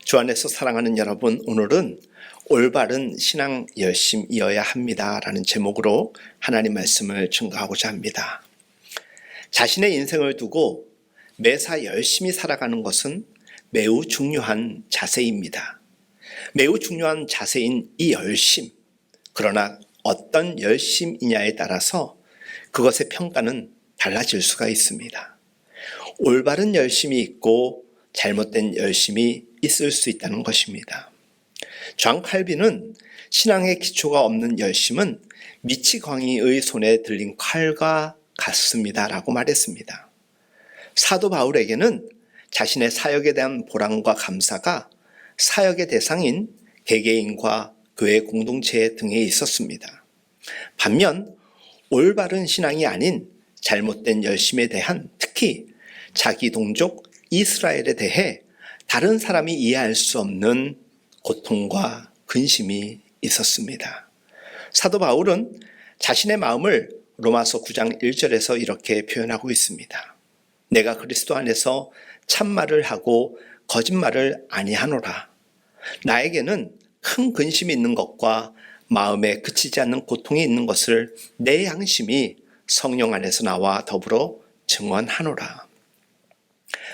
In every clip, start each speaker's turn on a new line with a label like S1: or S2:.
S1: 주 안에서 사랑하는 여러분, 오늘은 올바른 신앙 열심이어야 합니다 라는 제목으로 하나님 말씀을 증거하고자 합니다. 자신의 인생을 두고 매사 열심히 살아가는 것은 매우 중요한 자세입니다. 매우 중요한 자세인 이 열심, 그러나 어떤 열심이냐에 따라서 그것의 평가는 달라질 수가 있습니다. 올바른 열심이 있고 잘못된 열심이 있을 수 있다는 것입니다. 존 칼빈은 신앙의 기초가 없는 열심은 미치광이의 손에 들린 칼과 같습니다 라고 말했습니다. 사도 바울에게는 자신의 사역에 대한 보람과 감사가 사역의 대상인 개개인과 교회 공동체 등에 있었습니다. 반면 올바른 신앙이 아닌 잘못된 열심에 대한, 특히 자기 동족 이스라엘에 대해 다른 사람이 이해할 수 없는 고통과 근심이 있었습니다. 사도 바울은 자신의 마음을 로마서 9장 1절에서 이렇게 표현하고 있습니다. 내가 그리스도 안에서 참말을 하고 거짓말을 아니하노라. 나에게는 큰 근심이 있는 것과 마음에 그치지 않는 고통이 있는 것을 내 양심이 성령 안에서 나와 더불어 증언하노라.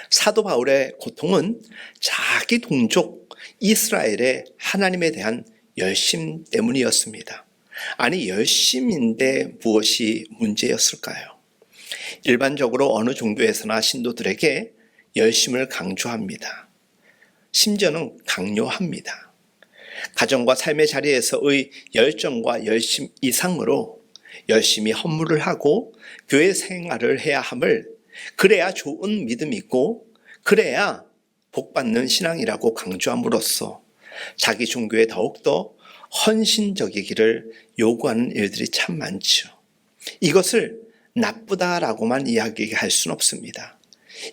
S1: 사도 바울의 고통은 자기 동족 이스라엘의 하나님에 대한 열심 때문이었습니다. 아니, 열심인데 무엇이 문제였을까요? 일반적으로 어느 종교에서나 신도들에게 열심을 강조합니다. 심지어는 강요합니다. 가정과 삶의 자리에서의 열정과 열심 이상으로 열심히 헌물을 하고 교회 생활을 해야 함을, 그래야 좋은 믿음이고 그래야 복받는 신앙이라고 강조함으로써 자기 종교에 더욱더 헌신적이기를 요구하는 일들이 참 많죠. 이것을 나쁘다라고만 이야기할 수는 없습니다.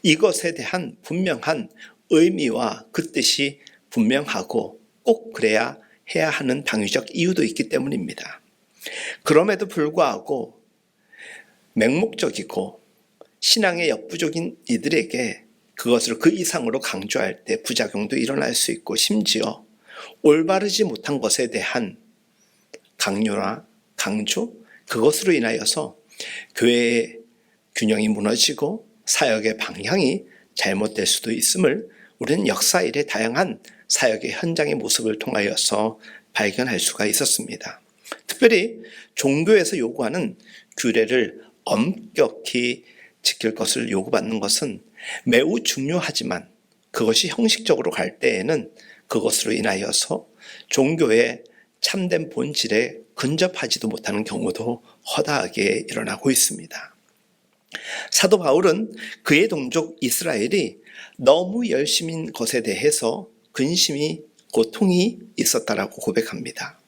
S1: 이것에 대한 분명한 의미와 그 뜻이 분명하고 꼭 그래야 해야 하는 당위적 이유도 있기 때문입니다. 그럼에도 불구하고 맹목적이고 신앙의 역부족인 이들에게 그것을 그 이상으로 강조할 때 부작용도 일어날 수 있고, 심지어 올바르지 못한 것에 대한 강요나 강조, 그것으로 인하여서 교회의 균형이 무너지고 사역의 방향이 잘못될 수도 있음을 우리는 역사 이래 다양한 사역의 현장의 모습을 통하여서 발견할 수가 있었습니다. 특별히 종교에서 요구하는 규례를 엄격히 지킬 것을 요구받는 것은 매우 중요하지만 그것이 형식적으로 갈 때에는 그것으로 인하여서 종교의 참된 본질에 근접하지도 못하는 경우도 허다하게 일어나고 있습니다. 사도 바울은 그의 동족 이스라엘이 너무 열심인 것에 대해서 근심이, 고통이 있었다라고 고백합니다.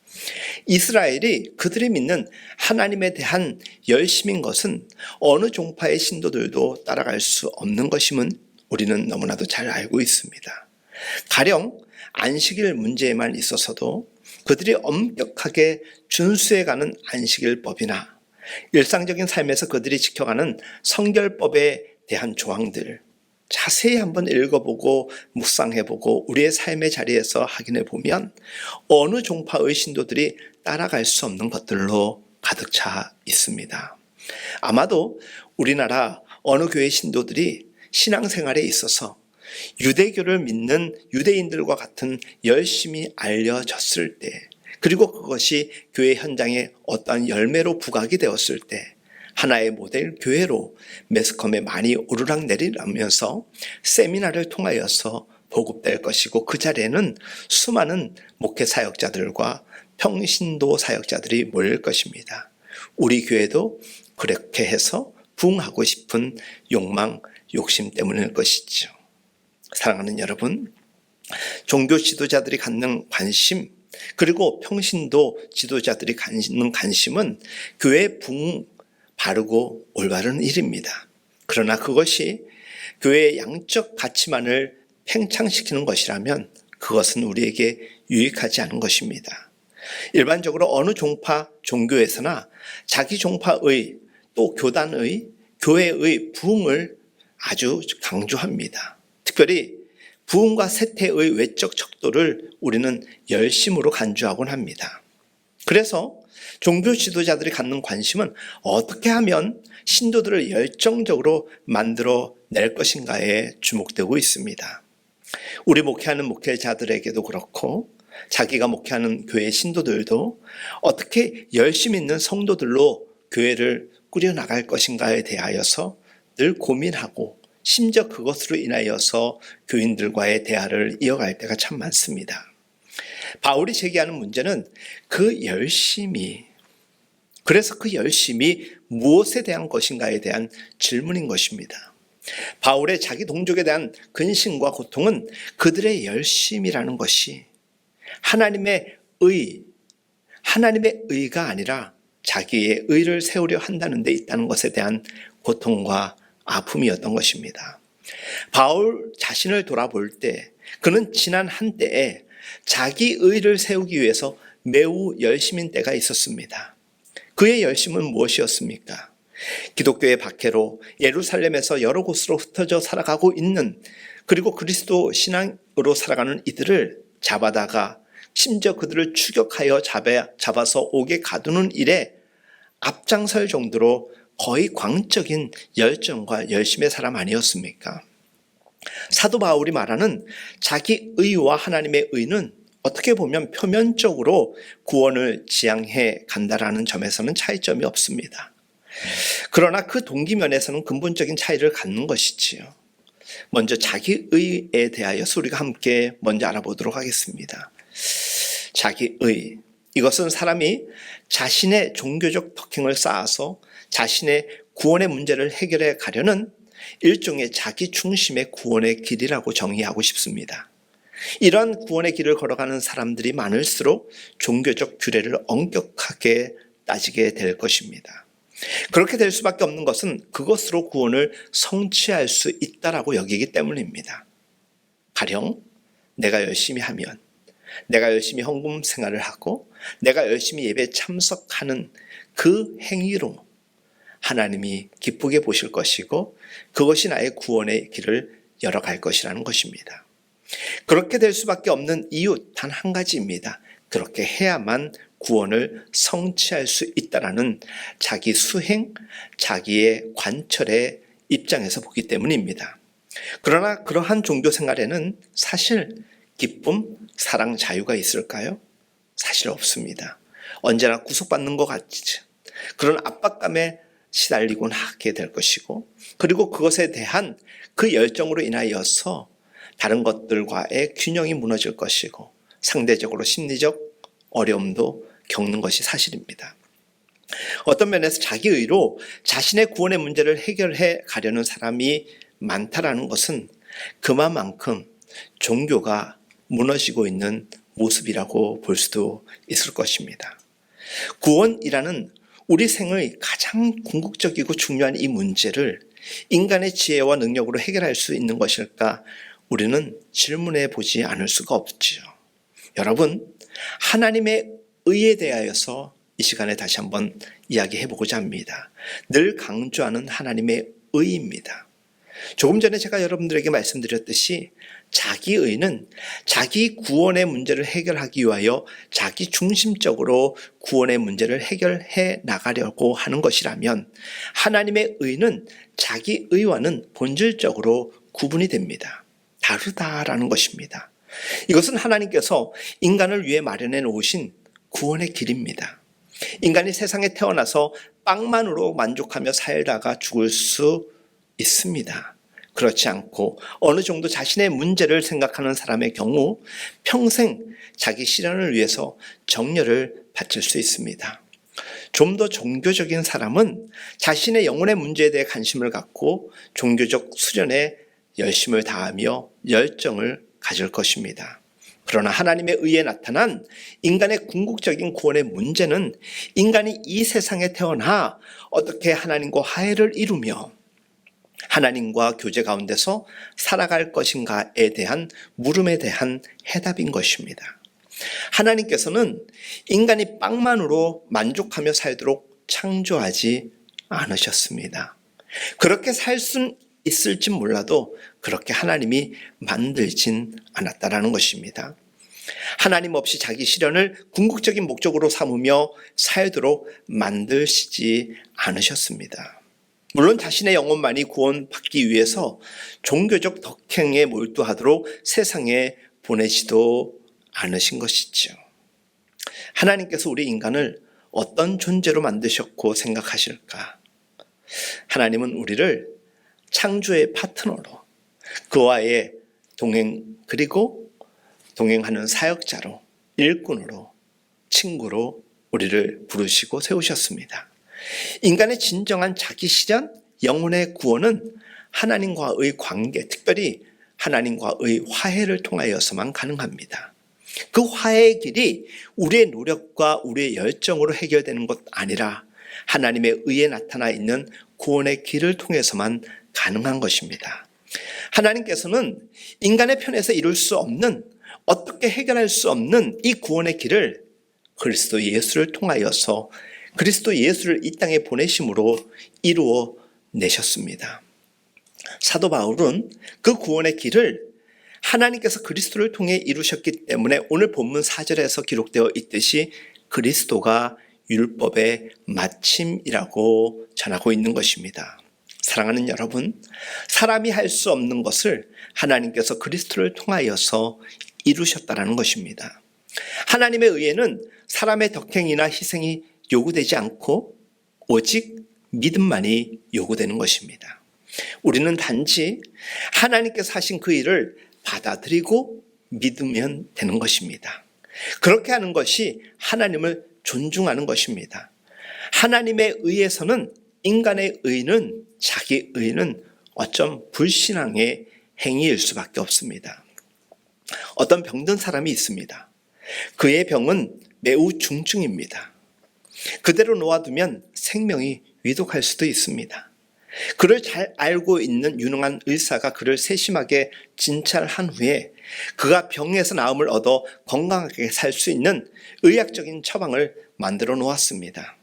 S1: 이스라엘이 그들이 믿는 하나님에 대한 열심인 것은 어느 종파의 신도들도 따라갈 수 없는 것임은 우리는 너무나도 잘 알고 있습니다. 가령 안식일 문제에만 있어서도 그들이 엄격하게 준수해가는 안식일법이나 일상적인 삶에서 그들이 지켜가는 성결법에 대한 조항들, 자세히 한번 읽어보고 묵상해보고 우리의 삶의 자리에서 확인해 보면 어느 종파의 신도들이 따라갈 수 없는 것들로 가득 차 있습니다. 아마도 우리나라 어느 교회 신도들이 신앙생활에 있어서 유대교를 믿는 유대인들과 같은 열심히 알려졌을 때, 그리고 그것이 교회 현장에 어떠한 열매로 부각이 되었을 때 하나의 모델 교회로 매스컴에 많이 오르락내리라면서 세미나를 통하여서 보급될 것이고, 그 자리에는 수많은 목회 사역자들과 평신도 사역자들이 모일 것입니다. 우리 교회도 그렇게 해서 부흥하고 싶은 욕망, 욕심 때문일 것이죠. 사랑하는 여러분, 종교 지도자들이 갖는 관심, 그리고 평신도 지도자들이 갖는 관심은 교회의 부흥, 바르고 올바른 일입니다. 그러나 그것이 교회의 양적 가치만을 팽창시키는 것이라면 그것은 우리에게 유익하지 않은 것입니다. 일반적으로 어느 종파, 종교에서나 자기 종파의 또 교단의, 교회의 부흥을 아주 강조합니다. 특별히 부흥과 쇠퇴의 외적 척도를 우리는 열심으로 간주하곤 합니다. 그래서 종교 지도자들이 갖는 관심은 어떻게 하면 신도들을 열정적으로 만들어 낼 것인가에 주목되고 있습니다. 우리 목회하는 목회자들에게도 그렇고 자기가 목회하는 교회 신도들도 어떻게 열심 있는 성도들로 교회를 꾸려나갈 것인가에 대하여서 늘 고민하고 심지어 그것으로 인하여서 교인들과의 대화를 이어갈 때가 참 많습니다. 바울이 제기하는 문제는 그 열심이, 그래서 그 열심이 무엇에 대한 것인가에 대한 질문인 것입니다. 바울의 자기 동족에 대한 근심과 고통은 그들의 열심이라는 것이 하나님의 의가 아니라 자기의 의를 세우려 한다는 데 있다는 것에 대한 고통과 아픔이었던 것입니다. 바울 자신을 돌아볼 때 그는 지난 한때에 자기 의를 세우기 위해서 매우 열심인 때가 있었습니다. 그의 열심은 무엇이었습니까? 기독교의 박해로 예루살렘에서 여러 곳으로 흩어져 살아가고 있는, 그리고 그리스도 신앙으로 살아가는 이들을 잡아다가 심지어 그들을 추격하여 잡아서 옥에 가두는 일에 앞장설 정도로 거의 광적인 열정과 열심의 사람 아니었습니까? 사도 바울이 말하는 자기 의와 하나님의 의는 어떻게 보면 표면적으로 구원을 지향해 간다라는 점에서는 차이점이 없습니다. 그러나 그 동기면에서는 근본적인 차이를 갖는 것이지요. 먼저 자기 의에 대하여서 우리가 함께 먼저 알아보도록 하겠습니다. 자기 의, 이것은 사람이 자신의 종교적 덕행을 쌓아서 자신의 구원의 문제를 해결해 가려는 일종의 자기 중심의 구원의 길이라고 정의하고 싶습니다. 이러한 구원의 길을 걸어가는 사람들이 많을수록 종교적 규례를 엄격하게 따지게 될 것입니다. 그렇게 될 수밖에 없는 것은 그것으로 구원을 성취할 수 있다라고 여기기 때문입니다. 가령 내가 열심히 하면, 내가 열심히 헌금 생활을 하고 내가 열심히 예배에 참석하는 그 행위로 하나님이 기쁘게 보실 것이고 그것이 나의 구원의 길을 열어갈 것이라는 것입니다. 그렇게 될 수밖에 없는 이유 단 한 가지입니다. 그렇게 해야만 구원을 성취할 수 있다라는 자기 수행, 자기의 관철의 입장에서 보기 때문입니다. 그러나 그러한 종교 생활에는 사실 기쁨, 사랑, 자유가 있을까요? 사실 없습니다. 언제나 구속받는 것 같죠. 그런 압박감에 시달리곤 하게 될 것이고, 그리고 그것에 대한 그 열정으로 인하여서 다른 것들과의 균형이 무너질 것이고 상대적으로 심리적 어려움도 겪는 것이 사실입니다. 어떤 면에서 자기 의로 자신의 구원의 문제를 해결해 가려는 사람이 많다라는 것은 그만큼 종교가 무너지고 있는 모습이라고 볼 수도 있을 것입니다. 구원이라는 우리 생의 가장 궁극적이고 중요한 이 문제를 인간의 지혜와 능력으로 해결할 수 있는 것일까? 우리는 질문해 보지 않을 수가 없지요. 여러분, 하나님의 의에 대하여서 이 시간에 다시 한번 이야기해 보고자 합니다. 늘 강조하는 하나님의 의입니다. 조금 전에 제가 여러분들에게 말씀드렸듯이 자기 의는 자기 구원의 문제를 해결하기 위하여 자기 중심적으로 구원의 문제를 해결해 나가려고 하는 것이라면, 하나님의 의는 자기 의와는 본질적으로 구분이 됩니다. 다르다라는 것입니다. 이것은 하나님께서 인간을 위해 마련해 놓으신 구원의 길입니다. 인간이 세상에 태어나서 빵만으로 만족하며 살다가 죽을 수 있습니다. 그렇지 않고 어느 정도 자신의 문제를 생각하는 사람의 경우 평생 자기 실현을 위해서 정열을 바칠 수 있습니다. 좀 더 종교적인 사람은 자신의 영혼의 문제에 대해 관심을 갖고 종교적 수련에 열심을 다하며 열정을 가질 것입니다. 그러나 하나님의 의에 나타난 인간의 궁극적인 구원의 문제는 인간이 이 세상에 태어나 어떻게 하나님과 화해를 이루며 하나님과 교제 가운데서 살아갈 것인가에 대한 물음에 대한 해답인 것입니다. 하나님께서는 인간이 빵만으로 만족하며 살도록 창조하지 않으셨습니다. 그렇게 살 수 있을진 몰라도 그렇게 하나님이 만들진 않았다라는 것입니다. 하나님 없이 자기 실현을 궁극적인 목적으로 삼으며 살도록 만드시지 않으셨습니다. 물론 자신의 영혼만이 구원받기 위해서 종교적 덕행에 몰두하도록 세상에 보내지도 않으신 것이죠. 하나님께서 우리 인간을 어떤 존재로 만드셨고 생각하실까? 하나님은 우리를 창조의 파트너로, 그와의 동행, 그리고 동행하는 사역자로, 일꾼으로, 친구로 우리를 부르시고 세우셨습니다. 인간의 진정한 자기 실현, 영혼의 구원은 하나님과의 관계, 특별히 하나님과의 화해를 통하여서만 가능합니다. 그 화해의 길이 우리의 노력과 우리의 열정으로 해결되는 것 아니라 하나님의 의에 나타나 있는 구원의 길을 통해서만 가능한 것입니다. 하나님께서는 인간의 편에서 이룰 수 없는, 어떻게 해결할 수 없는 이 구원의 길을 그리스도 예수를 통하여서 그리스도 예수를 이 땅에 보내심으로 이루어 내셨습니다. 사도 바울은 그 구원의 길을 하나님께서 그리스도를 통해 이루셨기 때문에 오늘 본문 4절에서 기록되어 있듯이 그리스도가 율법의 마침이라고 전하고 있는 것입니다. 사랑하는 여러분, 사람이 할 수 없는 것을 하나님께서 그리스도를 통하여서 이루셨다는 것입니다. 하나님의 의에는 사람의 덕행이나 희생이 요구되지 않고 오직 믿음만이 요구되는 것입니다. 우리는 단지 하나님께서 하신 그 일을 받아들이고 믿으면 되는 것입니다. 그렇게 하는 것이 하나님을 존중하는 것입니다. 하나님의 의에서는 인간의 의는, 자기 의는 어쩜 불신앙의 행위일 수밖에 없습니다. 어떤 병든 사람이 있습니다. 그의 병은 매우 중증입니다. 그대로 놓아두면 생명이 위독할 수도 있습니다. 그를 잘 알고 있는 유능한 의사가 그를 세심하게 진찰한 후에 그가 병에서 나음을 얻어 건강하게 살 수 있는 의학적인 처방을 만들어 놓았습니다.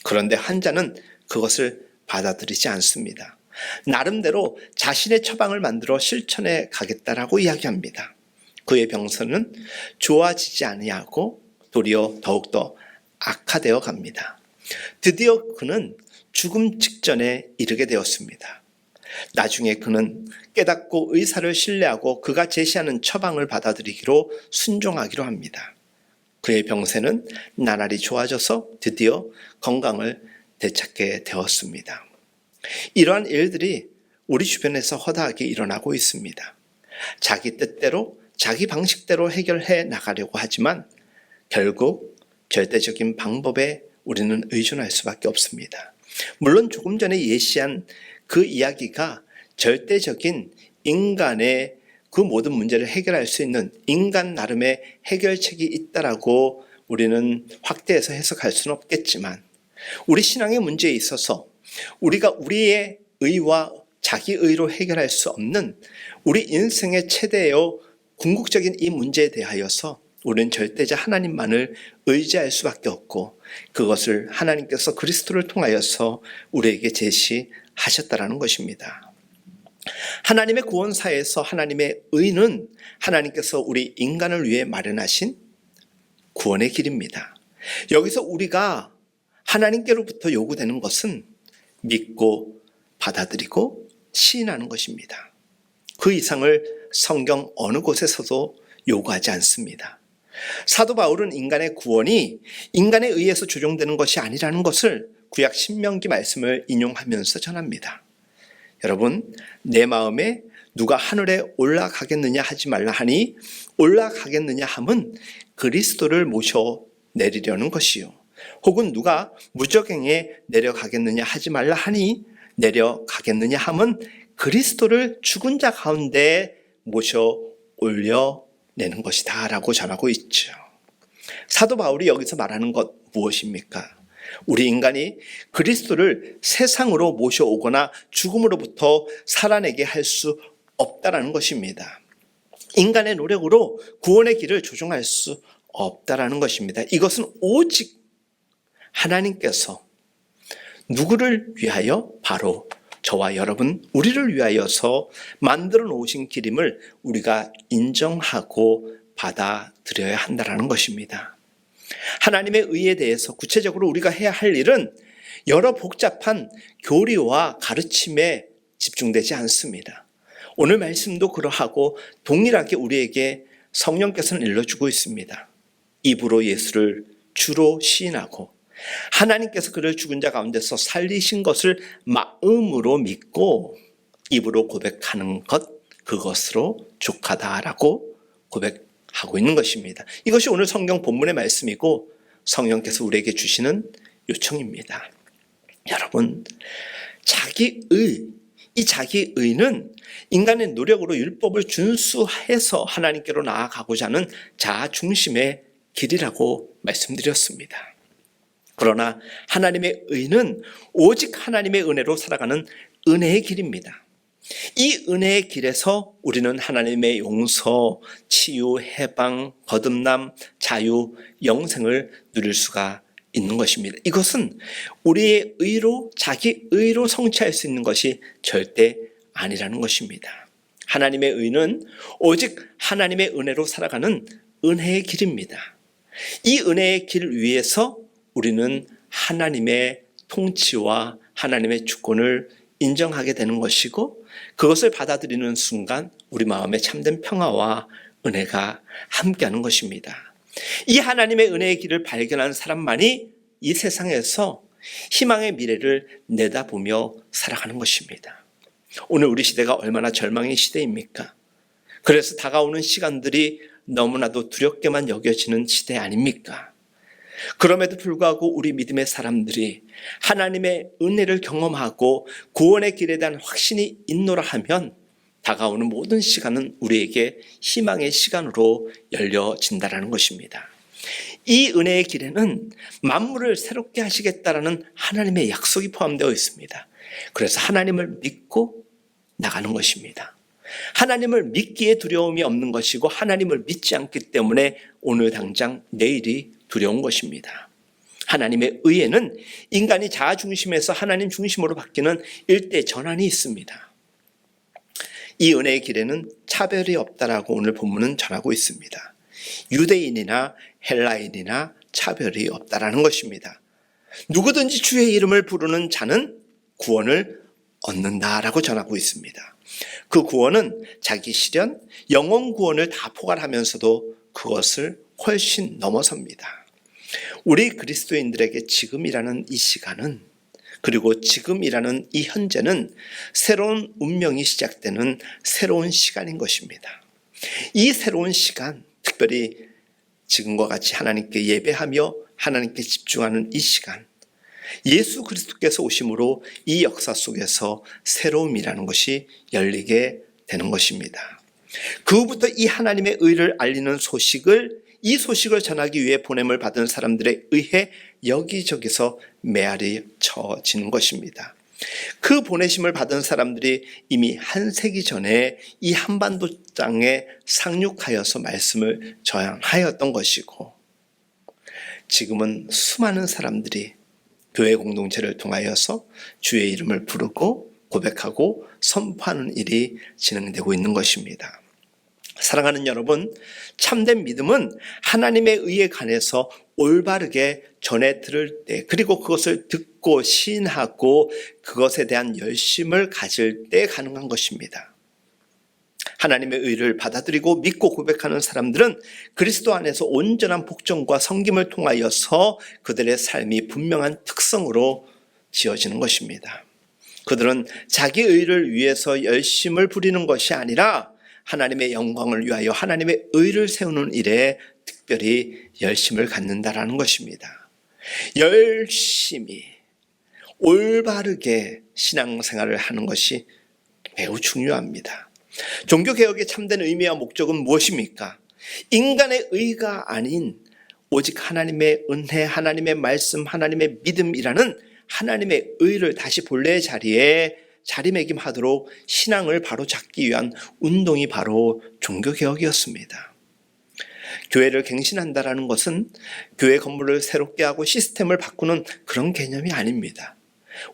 S1: 그런데 환자는 그것을 받아들이지 않습니다. 나름대로 자신의 처방을 만들어 실천해 가겠다라고 이야기합니다. 그의 병세는 좋아지지 아니하고 도리어 더욱더 악화되어 갑니다. 드디어 그는 죽음 직전에 이르게 되었습니다. 나중에 그는 깨닫고 의사를 신뢰하고 그가 제시하는 처방을 받아들이기로 순종하기로 합니다. 그의 병세는 나날이 좋아져서 드디어 건강을 되찾게 되었습니다. 이러한 일들이 우리 주변에서 허다하게 일어나고 있습니다. 자기 뜻대로, 자기 방식대로 해결해 나가려고 하지만 결국 절대적인 방법에 우리는 의존할 수밖에 없습니다. 물론 조금 전에 예시한 그 이야기가 절대적인 인간의 그 모든 문제를 해결할 수 있는 인간 나름의 해결책이 있다라고 우리는 확대해서 해석할 수는 없겠지만 우리 신앙의 문제에 있어서 우리가 우리의 의와 자기 의로 해결할 수 없는 우리 인생의 최대의 궁극적인 이 문제에 대하여서 우리는 절대자 하나님만을 의지할 수밖에 없고 그것을 하나님께서 그리스도를 통하여서 우리에게 제시하셨다라는 것입니다. 하나님의 구원사에서 하나님의 의는 하나님께서 우리 인간을 위해 마련하신 구원의 길입니다. 여기서 우리가 하나님께로부터 요구되는 것은 믿고 받아들이고 시인하는 것입니다. 그 이상을 성경 어느 곳에서도 요구하지 않습니다. 사도 바울은 인간의 구원이 인간에 의해서 조정되는 것이 아니라는 것을 구약 신명기 말씀을 인용하면서 전합니다. 여러분, 내 마음에 누가 하늘에 올라가겠느냐 하지 말라 하니 올라가겠느냐 함은 그리스도를 모셔 내리려는 것이요. 혹은 누가 무저갱에 내려가겠느냐 하지 말라 하니 내려가겠느냐 함은 그리스도를 죽은 자 가운데 모셔 올려내는 것이다 라고 전하고 있죠. 사도 바울이 여기서 말하는 것 무엇입니까? 우리 인간이 그리스도를 세상으로 모셔오거나 죽음으로부터 살아내게 할 수 없다라는 것입니다. 인간의 노력으로 구원의 길을 조정할 수 없다라는 것입니다. 이것은 오직 하나님께서 누구를 위하여? 바로 저와 여러분, 우리를 위하여서 만들어 놓으신 길임을 우리가 인정하고 받아들여야 한다는 것입니다. 하나님의 의에 대해서 구체적으로 우리가 해야 할 일은 여러 복잡한 교리와 가르침에 집중되지 않습니다. 오늘 말씀도 그러하고 동일하게 우리에게 성령께서는 일러주고 있습니다. 입으로 예수를 주로 시인하고 하나님께서 그를 죽은 자 가운데서 살리신 것을 마음으로 믿고 입으로 고백하는 것, 그것으로 족하다라고 고백하고 있는 것입니다. 이것이 오늘 성경 본문의 말씀이고 성령께서 우리에게 주시는 요청입니다. 여러분, 이 자기의는 인간의 노력으로 율법을 준수해서 하나님께로 나아가고자 하는 자아 중심의 길이라고 말씀드렸습니다. 그러나 하나님의 의는 오직 하나님의 은혜로 살아가는 은혜의 길입니다. 이 은혜의 길에서 우리는 하나님의 용서, 치유, 해방, 거듭남, 자유, 영생을 누릴 수가 있는 것입니다. 이것은 우리의 의로, 자기 의로 성취할 수 있는 것이 절대 아니라는 것입니다. 하나님의 의는 오직 하나님의 은혜로 살아가는 은혜의 길입니다. 이 은혜의 길 위에서 우리는 하나님의 통치와 하나님의 주권을 인정하게 되는 것이고 그것을 받아들이는 순간 우리 마음에 참된 평화와 은혜가 함께하는 것입니다. 이 하나님의 은혜의 길을 발견한 사람만이 이 세상에서 희망의 미래를 내다보며 살아가는 것입니다. 오늘 우리 시대가 얼마나 절망의 시대입니까? 그래서 다가오는 시간들이 너무나도 두렵게만 여겨지는 시대 아닙니까? 그럼에도 불구하고 우리 믿음의 사람들이 하나님의 은혜를 경험하고 구원의 길에 대한 확신이 있노라 하면 다가오는 모든 시간은 우리에게 희망의 시간으로 열려진다는 것입니다. 이 은혜의 길에는 만물을 새롭게 하시겠다라는 하나님의 약속이 포함되어 있습니다. 그래서 하나님을 믿고 나가는 것입니다. 하나님을 믿기에 두려움이 없는 것이고 하나님을 믿지 않기 때문에 오늘 당장 내일이 두려운 것입니다. 하나님의 의에는 인간이 자아 중심에서 하나님 중심으로 바뀌는 일대 전환이 있습니다. 이 은혜의 길에는 차별이 없다라고 오늘 본문은 전하고 있습니다. 유대인이나 헬라인이나 차별이 없다라는 것입니다. 누구든지 주의 이름을 부르는 자는 구원을 얻는다라고 전하고 있습니다. 그 구원은 자기 실현, 영혼 구원을 다 포괄하면서도 그것을 훨씬 넘어섭니다. 우리 그리스도인들에게 지금이라는 이 시간은 그리고 지금이라는 이 현재는 새로운 운명이 시작되는 새로운 시간인 것입니다. 이 새로운 시간, 특별히 지금과 같이 하나님께 예배하며 하나님께 집중하는 이 시간, 예수 그리스도께서 오심으로 이 역사 속에서 새로움이라는 것이 열리게 되는 것입니다. 그 후부터 이 하나님의 의를 알리는 이 소식을 전하기 위해 보냄을 받은 사람들에 의해 여기저기서 메아리 쳐지는 것입니다. 그 보내심을 받은 사람들이 이미 한 세기 전에 이 한반도 땅에 상륙하여서 말씀을 전하였던 것이고 지금은 수많은 사람들이 교회 공동체를 통하여서 주의 이름을 부르고 고백하고 선포하는 일이 진행되고 있는 것입니다. 사랑하는 여러분, 참된 믿음은 하나님의 의에 관해서 올바르게 전해 들을 때 그리고 그것을 듣고 시인하고 그것에 대한 열심을 가질 때 가능한 것입니다. 하나님의 의를 받아들이고 믿고 고백하는 사람들은 그리스도 안에서 온전한 복종과 섬김을 통하여서 그들의 삶이 분명한 특성으로 지어지는 것입니다. 그들은 자기 의를 위해서 열심을 부리는 것이 아니라 하나님의 영광을 위하여 하나님의 의를 세우는 일에 특별히 열심을 갖는다라는 것입니다. 열심히 올바르게 신앙생활을 하는 것이 매우 중요합니다. 종교개혁의 참된 의미와 목적은 무엇입니까? 인간의 의가 아닌 오직 하나님의 은혜, 하나님의 말씀, 하나님의 믿음이라는 하나님의 의를 다시 본래의 자리에 자리매김하도록 신앙을 바로 잡기 위한 운동이 바로 종교개혁이었습니다. 교회를 갱신한다라는 것은 교회 건물을 새롭게 하고 시스템을 바꾸는 그런 개념이 아닙니다.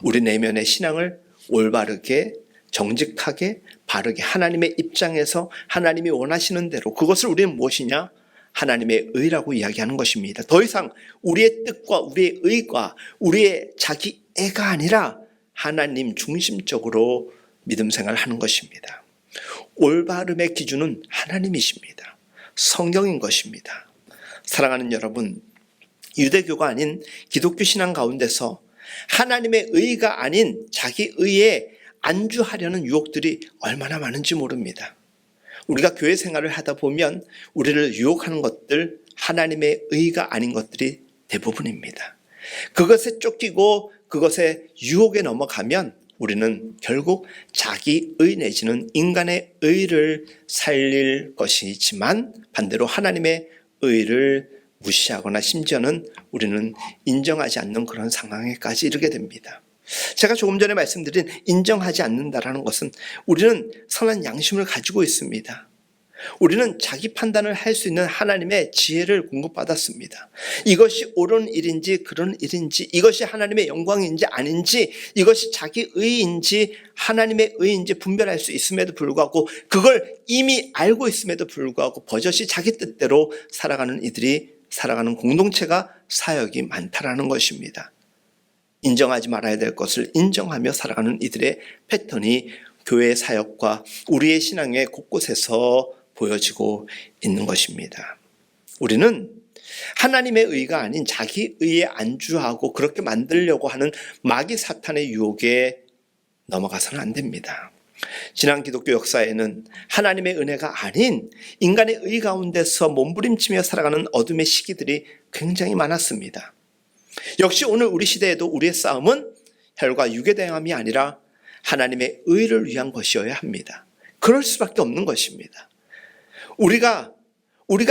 S1: 우리 내면의 신앙을 올바르게 정직하게 바르게 하나님의 입장에서 하나님이 원하시는 대로 그것을 우리는 무엇이냐? 하나님의 의라고 이야기하는 것입니다. 더 이상 우리의 뜻과 우리의 의가 우리의 자기 애가 아니라 하나님 중심적으로 믿음 생활을 하는 것입니다. 올바름의 기준은 하나님이십니다. 성경인 것입니다. 사랑하는 여러분, 유대교가 아닌 기독교 신앙 가운데서 하나님의 의가 아닌 자기 의에 안주하려는 유혹들이 얼마나 많은지 모릅니다. 우리가 교회 생활을 하다 보면 우리를 유혹하는 것들, 하나님의 의가 아닌 것들이 대부분입니다. 그것에 쫓기고 그것에 유혹에 넘어가면 우리는 결국 자기 의 내지는 인간의 의를 살릴 것이지만 반대로 하나님의 의를 무시하거나 심지어는 우리는 인정하지 않는 그런 상황에까지 이르게 됩니다. 제가 조금 전에 말씀드린 인정하지 않는다라는 것은 우리는 선한 양심을 가지고 있습니다. 우리는 자기 판단을 할 수 있는 하나님의 지혜를 공급받았습니다. 이것이 옳은 일인지 그런 일인지, 이것이 하나님의 영광인지 아닌지, 이것이 자기 의인지 하나님의 의인지 분별할 수 있음에도 불구하고 그걸 이미 알고 있음에도 불구하고 버젓이 자기 뜻대로 살아가는 이들이 살아가는 공동체가 사역이 많다라는 것입니다. 인정하지 말아야 될 것을 인정하며 살아가는 이들의 패턴이 교회 사역과 우리의 신앙의 곳곳에서 보여지고 있는 것입니다. 우리는 하나님의 의가 아닌 자기 의에 안주하고 그렇게 만들려고 하는 마귀 사탄의 유혹에 넘어가서는 안 됩니다. 지난 기독교 역사에는 하나님의 은혜가 아닌 인간의 의 가운데서 몸부림치며 살아가는 어둠의 시기들이 굉장히 많았습니다. 역시 오늘 우리 시대에도 우리의 싸움은 혈과 육의 대항함이 아니라 하나님의 의를 위한 것이어야 합니다. 그럴 수밖에 없는 것입니다. 우리가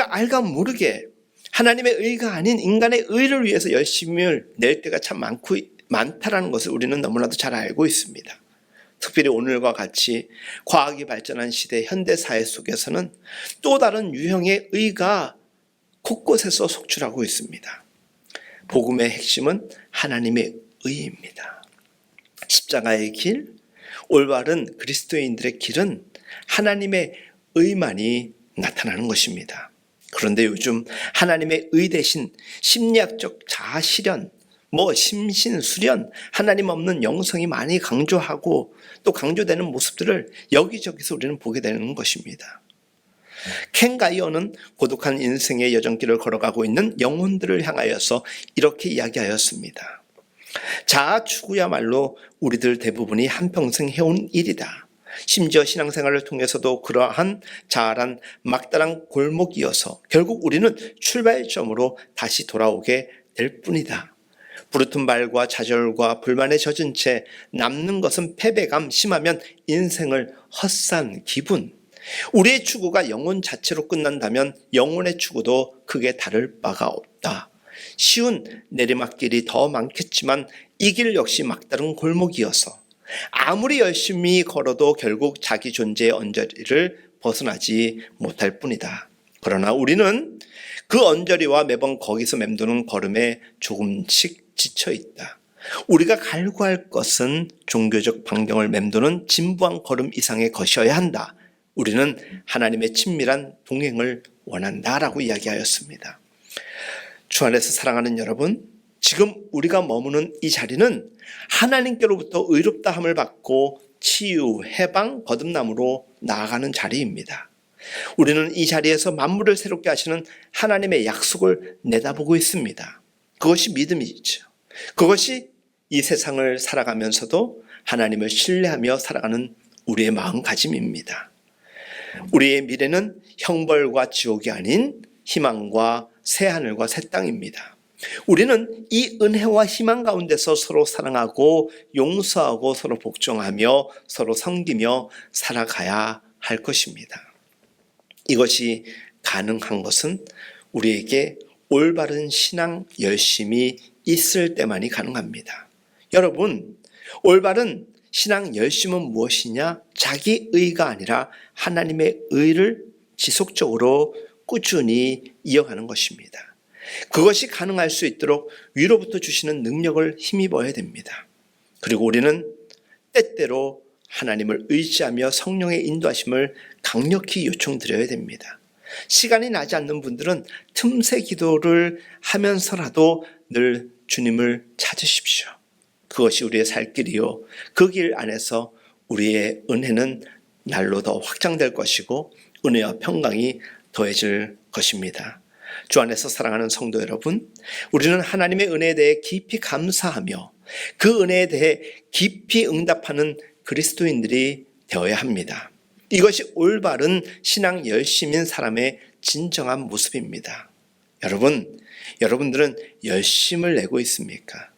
S1: 알가 모르게 하나님의 의가 아닌 인간의 의를 위해서 열심을 낼 때가 참 많다라는 것을 우리는 너무나도 잘 알고 있습니다. 특별히 오늘과 같이 과학이 발전한 시대 현대사회 속에서는 또 다른 유형의 의가 곳곳에서 속출하고 있습니다. 복음의 핵심은 하나님의 의입니다. 십자가의 길, 올바른 그리스도인들의 길은 하나님의 의만이 나타나는 것입니다. 그런데 요즘 하나님의 의 대신 심리학적 자아실현, 심신수련, 하나님 없는 영성이 많이 강조하고 또 강조되는 모습들을 여기저기서 우리는 보게 되는 것입니다. 켄 가이어는 고독한 인생의 여정길을 걸어가고 있는 영혼들을 향하여서 이렇게 이야기하였습니다. 자아 추구야말로 우리들 대부분이 한평생 해온 일이다. 심지어 신앙생활을 통해서도 그러한 자아란 막다른 골목이어서 결국 우리는 출발점으로 다시 돌아오게 될 뿐이다. 부르튼 발과 좌절과 불만에 젖은 채 남는 것은 패배감, 심하면 인생을 헛산 기분. 우리의 추구가 영혼 자체로 끝난다면 영혼의 추구도 크게 다를 바가 없다. 쉬운 내리막길이 더 많겠지만 이 길 역시 막다른 골목이어서 아무리 열심히 걸어도 결국 자기 존재의 언저리를 벗어나지 못할 뿐이다. 그러나 우리는 그 언저리와 매번 거기서 맴도는 걸음에 조금씩 지쳐 있다. 우리가 갈구할 것은 종교적 반경을 맴도는 진부한 걸음 이상의 것이어야 한다. 우리는 하나님의 친밀한 동행을 원한다라고 이야기하였습니다. 주 안에서 사랑하는 여러분, 지금 우리가 머무는 이 자리는 하나님께로부터 의롭다함을 받고 치유, 해방, 거듭남으로 나아가는 자리입니다. 우리는 이 자리에서 만물을 새롭게 하시는 하나님의 약속을 내다보고 있습니다. 그것이 믿음이죠. 그것이 이 세상을 살아가면서도 하나님을 신뢰하며 살아가는 우리의 마음가짐입니다. 우리의 미래는 형벌과 지옥이 아닌 희망과 새하늘과 새 땅입니다. 우리는 이 은혜와 희망 가운데서 서로 사랑하고 용서하고 서로 복종하며 서로 섬기며 살아가야 할 것입니다. 이것이 가능한 것은 우리에게 올바른 신앙 열심이 있을 때만이 가능합니다. 여러분, 올바른 신앙 열심은 무엇이냐? 자기 의가 아니라 하나님의 의를 지속적으로 꾸준히 이어가는 것입니다. 그것이 가능할 수 있도록 위로부터 주시는 능력을 힘입어야 됩니다. 그리고 우리는 때때로 하나님을 의지하며 성령의 인도하심을 강력히 요청드려야 됩니다. 시간이 나지 않는 분들은 틈새 기도를 하면서라도 늘 주님을 찾으십시오. 그것이 우리의 살 길이요, 그 길 안에서 우리의 은혜는 날로 더 확장될 것이고 은혜와 평강이 더해질 것입니다. 주 안에서 사랑하는 성도 여러분, 우리는 하나님의 은혜에 대해 깊이 감사하며 그 은혜에 대해 깊이 응답하는 그리스도인들이 되어야 합니다. 이것이 올바른 신앙 열심인 사람의 진정한 모습입니다. 여러분들은 열심을 내고 있습니까?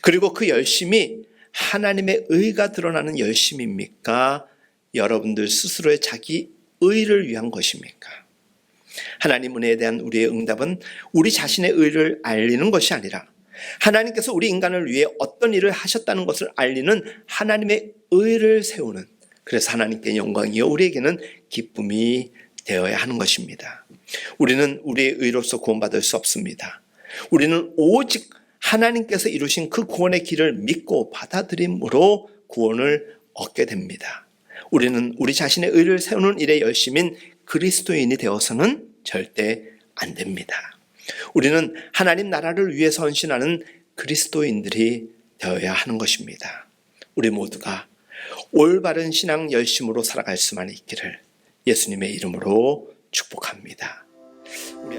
S1: 그리고 그 열심이 하나님의 의가 드러나는 열심입니까? 여러분들 스스로의 자기 의를 위한 것입니까? 하나님 은혜에 대한 우리의 응답은 우리 자신의 의를 알리는 것이 아니라 하나님께서 우리 인간을 위해 어떤 일을 하셨다는 것을 알리는 하나님의 의를 세우는, 그래서 하나님께 영광이요 우리에게는 기쁨이 되어야 하는 것입니다. 우리는 우리의 의로서 구원받을 수 없습니다. 우리는 오직 하나님께서 이루신 그 구원의 길을 믿고 받아들임으로 구원을 얻게 됩니다. 우리는 우리 자신의 의를 세우는 일에 열심인 그리스도인이 되어서는 절대 안 됩니다. 우리는 하나님 나라를 위해서 헌신하는 그리스도인들이 되어야 하는 것입니다. 우리 모두가 올바른 신앙 열심으로 살아갈 수만 있기를 예수님의 이름으로 축복합니다. 우리